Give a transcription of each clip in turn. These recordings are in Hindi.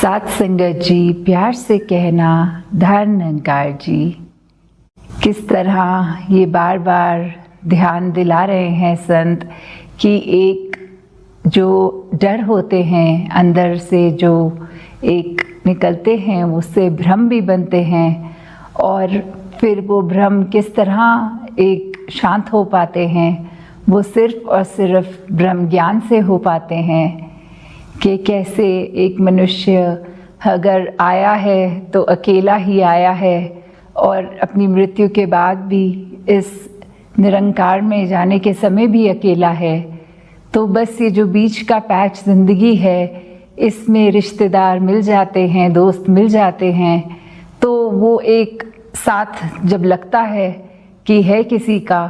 साथ संगत जी, प्यार से कहना धन निरंकार जी। किस तरह ये बार बार ध्यान दिला रहे हैं संत कि एक जो डर होते हैं अंदर से, जो एक निकलते हैं, उससे भ्रम भी बनते हैं और फिर वो भ्रम किस तरह एक शांत हो पाते हैं, वो सिर्फ और सिर्फ ब्रह्म ज्ञान से हो पाते हैं। कि कैसे एक मनुष्य अगर आया है तो अकेला ही आया है और अपनी मृत्यु के बाद भी इस निरंकार में जाने के समय भी अकेला है। तो बस ये जो बीच का पैच ज़िंदगी है, इसमें रिश्तेदार मिल जाते हैं, दोस्त मिल जाते हैं, तो वो एक साथ जब लगता है कि है किसी का,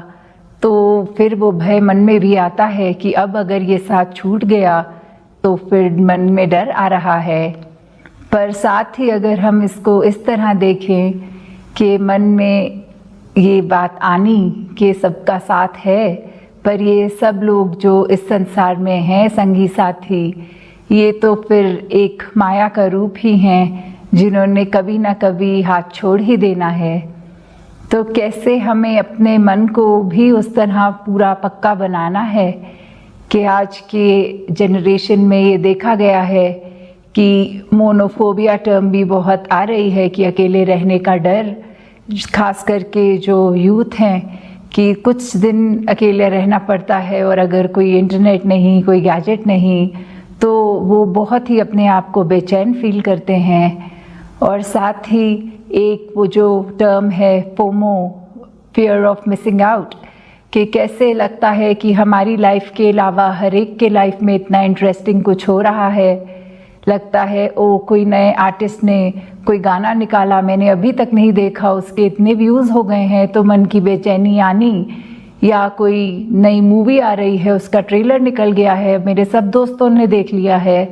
तो फिर वो भय मन में भी आता है कि अब अगर ये साथ छूट गया तो फिर मन में डर आ रहा है। पर साथ ही अगर हम इसको इस तरह देखें कि मन में ये बात आनी कि सबका साथ है, पर ये सब लोग जो इस संसार में हैं संगी साथी, ये तो फिर एक माया का रूप ही हैं जिन्होंने कभी ना कभी हाथ छोड़ ही देना है। तो कैसे हमें अपने मन को भी उस तरह पूरा पक्का बनाना है कि आज के जनरेशन में ये देखा गया है कि मोनोफोबिया टर्म भी बहुत आ रही है कि अकेले रहने का डर, खास करके जो यूथ हैं कि कुछ दिन अकेले रहना पड़ता है और अगर कोई इंटरनेट नहीं, कोई गैजेट नहीं, तो वो बहुत ही अपने आप को बेचैन फील करते हैं। और साथ ही एक वो जो टर्म है FOMO, fear of missing out, कि कैसे लगता है कि हमारी लाइफ के अलावा हर एक के लाइफ में इतना इंटरेस्टिंग कुछ हो रहा है। लगता है ओ कोई नए आर्टिस्ट ने कोई गाना निकाला, मैंने अभी तक नहीं देखा, उसके इतने व्यूज़ हो गए हैं, तो मन की बेचैनी आनी। या कोई नई मूवी आ रही है, उसका ट्रेलर निकल गया है, मेरे सब दोस्तों ने देख लिया है।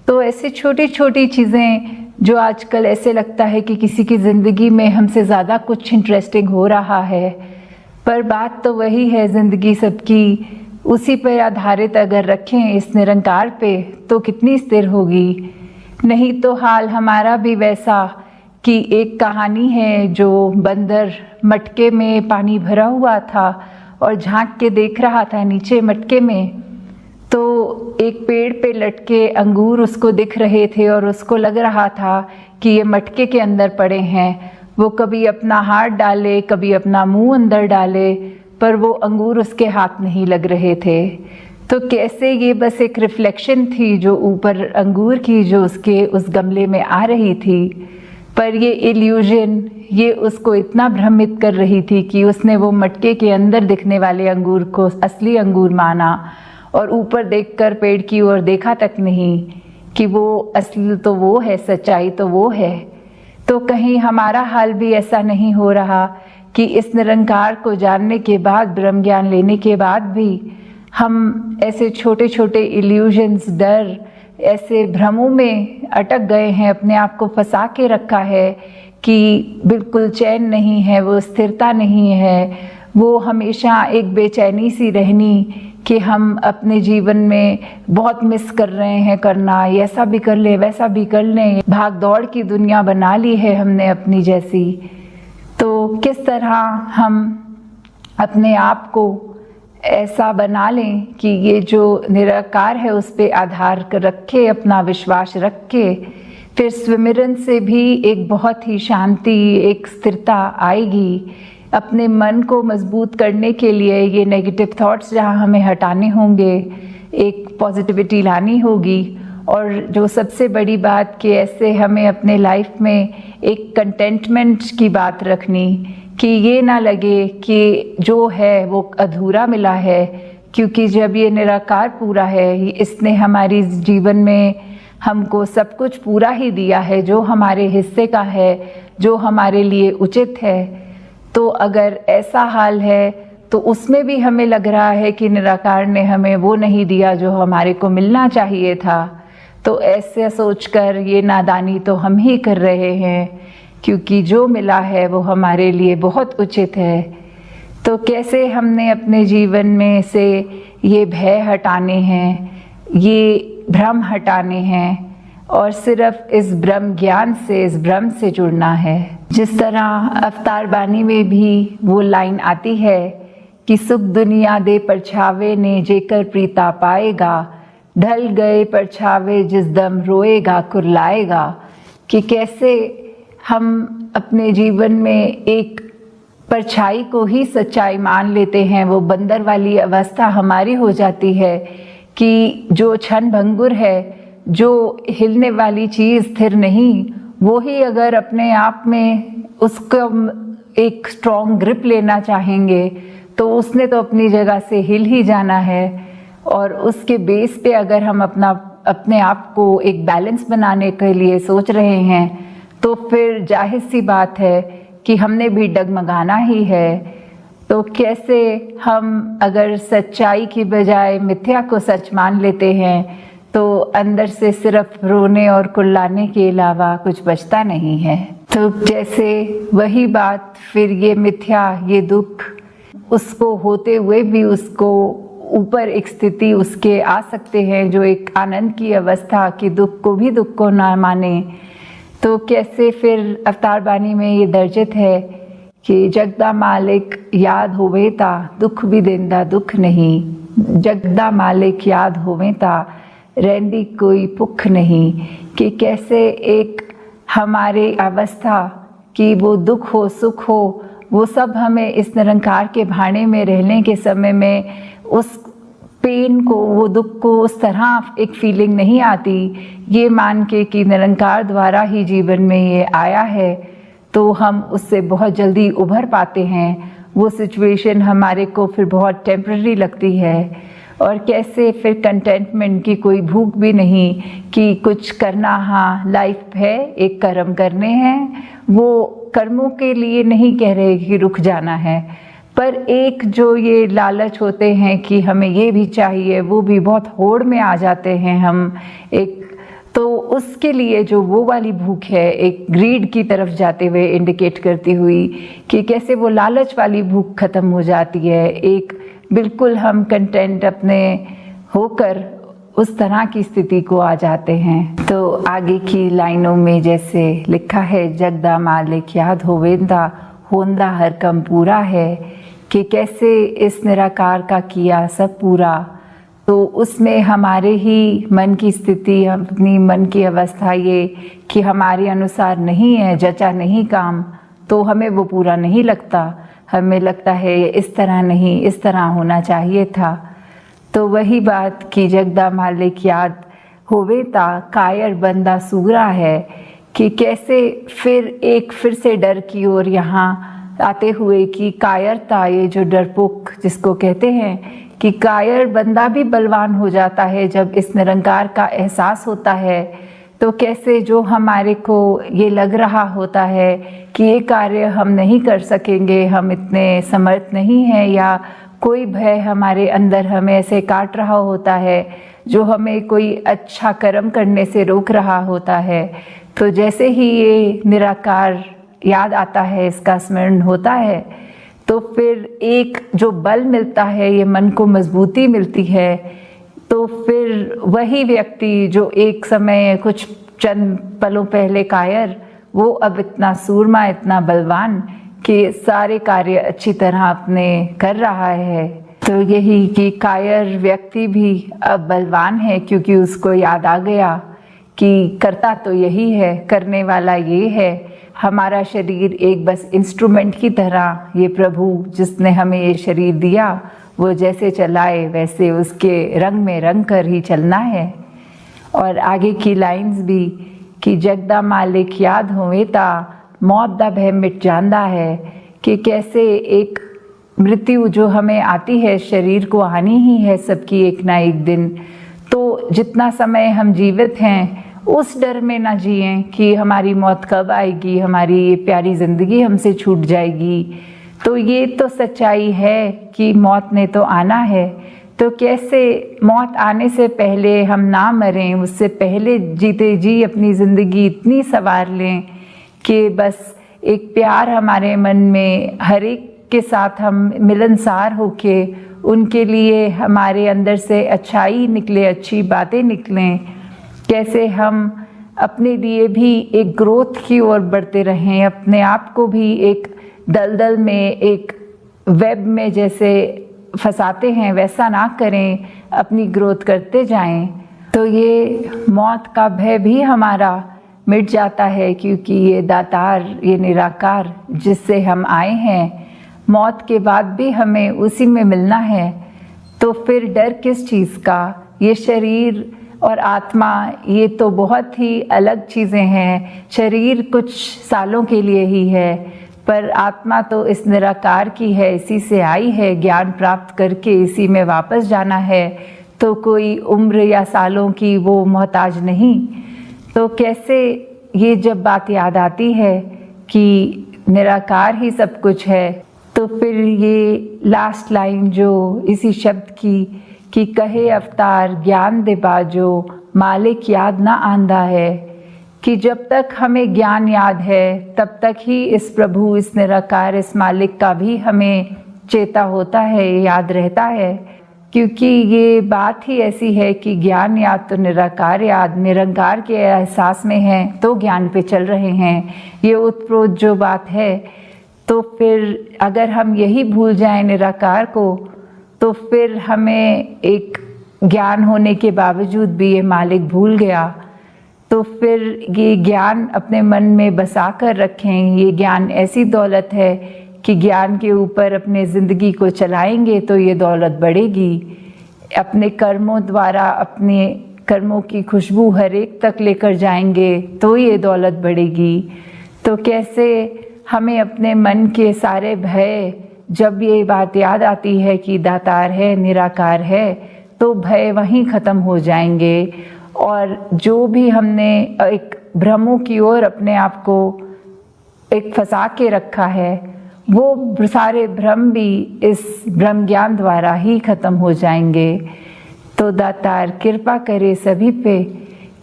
तो ऐसी छोटी छोटी चीज़ें जो आजकल ऐसे लगता है कि किसी की ज़िंदगी में हमसे ज़्यादा कुछ इंटरेस्टिंग हो रहा है। पर बात तो वही है, ज़िंदगी सबकी उसी पर आधारित अगर रखें इस निरंकार पे, तो कितनी स्थिर होगी। नहीं तो हाल हमारा भी वैसा कि एक कहानी है जो बंदर मटके में पानी भरा हुआ था और झांक के देख रहा था नीचे मटके में, तो एक पेड़ पे लटके अंगूर उसको दिख रहे थे और उसको लग रहा था कि ये मटके के अंदर पड़े हैं। वो कभी अपना हाथ डाले, कभी अपना मुंह अंदर डाले, पर वो अंगूर उसके हाथ नहीं लग रहे थे। तो कैसे ये बस एक रिफ्लेक्शन थी जो ऊपर अंगूर की, जो उसके उस गमले में आ रही थी, पर ये इल्यूजन ये उसको इतना भ्रमित कर रही थी कि उसने वो मटके के अंदर दिखने वाले अंगूर को असली अंगूर माना और ऊपर देखकर पेड़ की ओर देखा तक नहीं कि वो असली तो वो है, सच्चाई तो वो है। तो कहीं हमारा हाल भी ऐसा नहीं हो रहा कि इस निरंकार को जानने के बाद, ब्रह्म ज्ञान लेने के बाद भी हम ऐसे छोटे छोटे इल्यूजन्स, डर, ऐसे भ्रमों में अटक गए हैं, अपने आप को फंसा के रखा है कि बिल्कुल चैन नहीं है, वो स्थिरता नहीं है, वो हमेशा एक बेचैनी सी रहनी कि हम अपने जीवन में बहुत मिस कर रहे हैं करना, ऐसा भी कर ले, वैसा भी कर लें। भाग दौड़ की दुनिया बना ली है हमने अपनी जैसी। तो किस तरह हम अपने आप को ऐसा बना लें कि ये जो निराकार है उस पे आधार रख के, अपना विश्वास रख के, फिर स्विमिरन से भी एक बहुत ही शांति, एक स्थिरता आएगी। अपने मन को मजबूत करने के लिए ये नेगेटिव थॉट्स जहाँ हमें हटाने होंगे, एक पॉजिटिविटी लानी होगी। और जो सबसे बड़ी बात कि ऐसे हमें अपने लाइफ में एक कंटेंटमेंट की बात रखनी कि ये ना लगे कि जो है वो अधूरा मिला है, क्योंकि जब ये निराकार पूरा है, इसने हमारी जीवन में हमको सब कुछ पूरा ही दिया है, जो हमारे हिस्से का है, जो हमारे लिए उचित है। तो अगर ऐसा हाल है तो उसमें भी हमें लग रहा है कि निराकार ने हमें वो नहीं दिया जो हमारे को मिलना चाहिए था, तो ऐसे सोचकर ये नादानी तो हम ही कर रहे हैं, क्योंकि जो मिला है वो हमारे लिए बहुत उचित है। तो कैसे हमने अपने जीवन में से ये भय हटाने हैं, ये भ्रम हटाने हैं, और सिर्फ इस ब्रह्म ज्ञान से, इस ब्रह्म से जुड़ना है। जिस तरह अवतार बानी में भी वो लाइन आती है कि सुख दुनिया दे परछावे ने जेकर प्रीता पाएगा, ढल गए परछावे जिस दम रोएगा कुरलाएगा। कि कैसे हम अपने जीवन में एक परछाई को ही सच्चाई मान लेते हैं, वो बंदर वाली अवस्था हमारी हो जाती है कि जो क्षण भंगुर है, जो हिलने वाली चीज़ स्थिर नहीं, वो ही अगर अपने आप में उसको एक स्ट्रॉन्ग ग्रिप लेना चाहेंगे तो उसने तो अपनी जगह से हिल ही जाना है। और उसके बेस पे अगर हम अपने आप को एक बैलेंस बनाने के लिए सोच रहे हैं तो फिर जाहिर सी बात है कि हमने भी डगमगाना ही है। तो कैसे हम अगर सच्चाई की बजाय मिथ्या को सच मान लेते हैं तो अंदर से सिर्फ रोने और कुर्लाने के अलावा कुछ बचता नहीं है। तो जैसे वही बात फिर ये मिथ्या, ये दुख, उसको होते हुए भी उसको ऊपर एक स्थिति उसके आ सकते हैं जो एक आनंद की अवस्था, कि दुख को भी दुख को ना माने। तो कैसे फिर अवतार बानी में ये दर्जित है कि जगदा मालिक याद होवे ता दुख भी देंदा दुख नहीं, जगदा मालिक याद होवे ता रहंदी कोई भुख नहीं। कि कैसे एक हमारे अवस्था कि वो दुख हो सुख हो, वो सब हमें इस निरंकार के भाने में रहने के समय में उस पेन को, वो दुख को उस तरह एक फीलिंग नहीं आती। ये मान के कि निरंकार द्वारा ही जीवन में ये आया है तो हम उससे बहुत जल्दी उभर पाते हैं। वो सिचुएशन हमारे को फिर बहुत टेम्पररी लगती है। और कैसे फिर कंटेंटमेंट की कोई भूख भी नहीं कि कुछ करना, हाँ लाइफ है, एक कर्म करने हैं, वो कर्मों के लिए नहीं कह रहे कि रुक जाना है, पर एक जो ये लालच होते हैं कि हमें ये भी चाहिए, वो भी बहुत होड़ में आ जाते हैं हम एक, तो उसके लिए जो वो वाली भूख है एक ग्रीड की तरफ जाते हुए इंडिकेट करती हुई कि कैसे वो लालच वाली भूख खत्म हो जाती है। एक बिल्कुल हम कंटेंट अपने होकर उस तरह की स्थिति को आ जाते हैं। तो आगे की लाइनों में जैसे लिखा है, जगदा मालिक याद होवेंदा होंदा हर कम पूरा है। कि कैसे इस निराकार का किया सब पूरा, तो उसमें हमारे ही मन की स्थिति, अपनी मन की अवस्था ये कि हमारे अनुसार नहीं है, जचा नहीं काम, तो हमें वो पूरा नहीं लगता। हमें लगता है इस तरह नहीं, इस तरह होना चाहिए था। तो वही बात कि जगदा मालिक याद होवे ता कायर बंदा सूरा है। कि कैसे फिर से डर की ओर यहाँ आते हुए कि कायरता, ये जो डरपोक जिसको कहते हैं, कि कायर बंदा भी बलवान हो जाता है जब इस निरंकार का एहसास होता है। तो कैसे जो हमारे को ये लग रहा होता है कि ये कार्य हम नहीं कर सकेंगे, हम इतने समर्थ नहीं हैं, या कोई भय हमारे अंदर हमें ऐसे काट रहा होता है जो हमें कोई अच्छा कर्म करने से रोक रहा होता है। तो जैसे ही ये निराकार याद आता है, इसका स्मरण होता है, तो फिर एक जो बल मिलता है, ये मन को मजबूती मिलती है। तो फिर वही व्यक्ति जो एक समय कुछ चंद पलों पहले कायर, वो अब इतना सूरमा, इतना बलवान कि सारे कार्य अच्छी तरह अपने कर रहा है। तो यही कि कायर व्यक्ति भी अब बलवान है, क्योंकि उसको याद आ गया कि करता तो यही है, करने वाला ये है। हमारा शरीर एक बस इंस्ट्रूमेंट की तरह, ये प्रभु जिसने हमें ये शरीर दिया, वो जैसे चलाए वैसे उसके रंग में रंग कर ही चलना है। और आगे की लाइंस भी कि जगदा मालिक याद होवे ता मौत दा भय मिट जांदा है। कि कैसे एक मृत्यु जो हमें आती है, शरीर को आनी ही है सबकी एक ना एक दिन, तो जितना समय हम जीवित हैं उस डर में ना जिएं कि हमारी मौत कब आएगी, हमारी ये प्यारी ज़िंदगी हमसे छूट जाएगी। तो ये तो सच्चाई है कि मौत ने तो आना है। तो कैसे मौत आने से पहले हम ना मरें, उससे पहले जीते जी अपनी ज़िंदगी इतनी संवार लें कि बस एक प्यार हमारे मन में, हर एक के साथ हम मिलनसार होके उनके लिए हमारे अंदर से अच्छाई निकले, अच्छी बातें निकलें। कैसे हम अपने लिए भी एक ग्रोथ की ओर बढ़ते रहें, अपने आप को भी एक दलदल में, एक वेब में जैसे फंसाते हैं वैसा ना करें, अपनी ग्रोथ करते जाएं, तो ये मौत का भय भी हमारा मिट जाता है, क्योंकि ये दातार, ये निराकार जिससे हम आए हैं, मौत के बाद भी हमें उसी में मिलना है। तो फिर डर किस चीज़ का? ये शरीर और आत्मा ये तो बहुत ही अलग चीज़ें हैं। शरीर कुछ सालों के लिए ही है, पर आत्मा तो इस निराकार की है, इसी से आई है, ज्ञान प्राप्त करके इसी में वापस जाना है। तो कोई उम्र या सालों की वो मोहताज नहीं। तो कैसे ये जब बात याद आती है कि निराकार ही सब कुछ है, तो फिर ये लास्ट लाइन जो इसी शब्द की कि कहे अवतार ज्ञान दे बाजो, मालिक याद ना आंदा है, कि जब तक हमें ज्ञान याद है तब तक ही इस प्रभु, इस निराकार, इस मालिक का भी हमें चेता होता है, याद रहता है। क्योंकि ये बात ही ऐसी है कि ज्ञान याद तो निराकार याद, निरंकार के एहसास में है तो ज्ञान पे चल रहे हैं, ये उत्प्रोत जो बात है। तो फिर अगर हम यही भूल जाएं निराकार को, तो फिर हमें एक ज्ञान होने के बावजूद भी ये मालिक भूल गया। तो फिर ये ज्ञान अपने मन में बसा कर रखें। ये ज्ञान ऐसी दौलत है कि ज्ञान के ऊपर अपने ज़िंदगी को चलाएंगे तो ये दौलत बढ़ेगी। अपने कर्मों द्वारा अपने कर्मों की खुशबू हर एक तक लेकर जाएंगे तो ये दौलत बढ़ेगी। तो कैसे हमें अपने मन के सारे भय, जब ये बात याद आती है कि दातार है, निराकार है, तो भय वहीं ख़त्म हो जाएंगे। और जो भी हमने एक भ्रमों की ओर अपने आप को एक फंसा के रखा है, वो सारे भ्रम भी इस ब्रह्म ज्ञान द्वारा ही ख़त्म हो जाएंगे। तो दातार कृपा करे सभी पे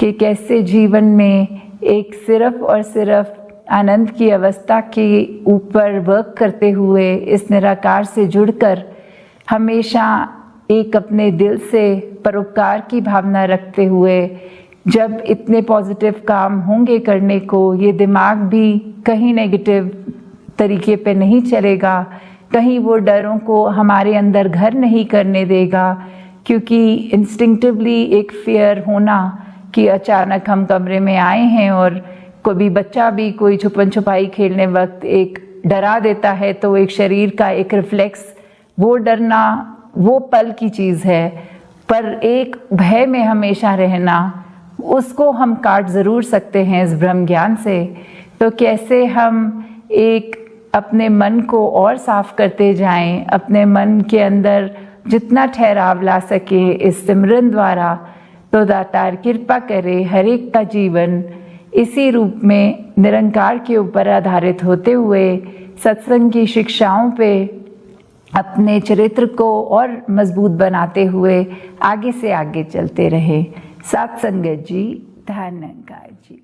कि कैसे जीवन में एक सिर्फ और सिर्फ आनंद की अवस्था के ऊपर वर्क करते हुए इस निराकार से जुड़कर हमेशा एक अपने दिल से परोपकार की भावना रखते हुए, जब इतने पॉजिटिव काम होंगे करने को, ये दिमाग भी कहीं नेगेटिव तरीके पे नहीं चलेगा, कहीं वो डरों को हमारे अंदर घर नहीं करने देगा। क्योंकि इंस्टिंक्टिवली एक फियर होना कि अचानक हम कमरे में आए हैं और कोई बच्चा भी कोई छुपन छुपाई खेलने वक्त एक डरा देता है, तो एक शरीर का एक रिफ्लेक्स, वो डरना वो पल की चीज़ है, पर एक भय में हमेशा रहना, उसको हम काट ज़रूर सकते हैं इस ब्रह्म ज्ञान से। तो कैसे हम एक अपने मन को और साफ करते जाएं, अपने मन के अंदर जितना ठहराव ला सके इस सिमरन द्वारा। तो दातार कृपा करे हर एक का जीवन इसी रूप में निरंकार के ऊपर आधारित होते हुए सत्संग की शिक्षाओं पे अपने चरित्र को और मजबूत बनाते हुए आगे से आगे चलते रहे। साथ संगत जी, धन्यवाद जी।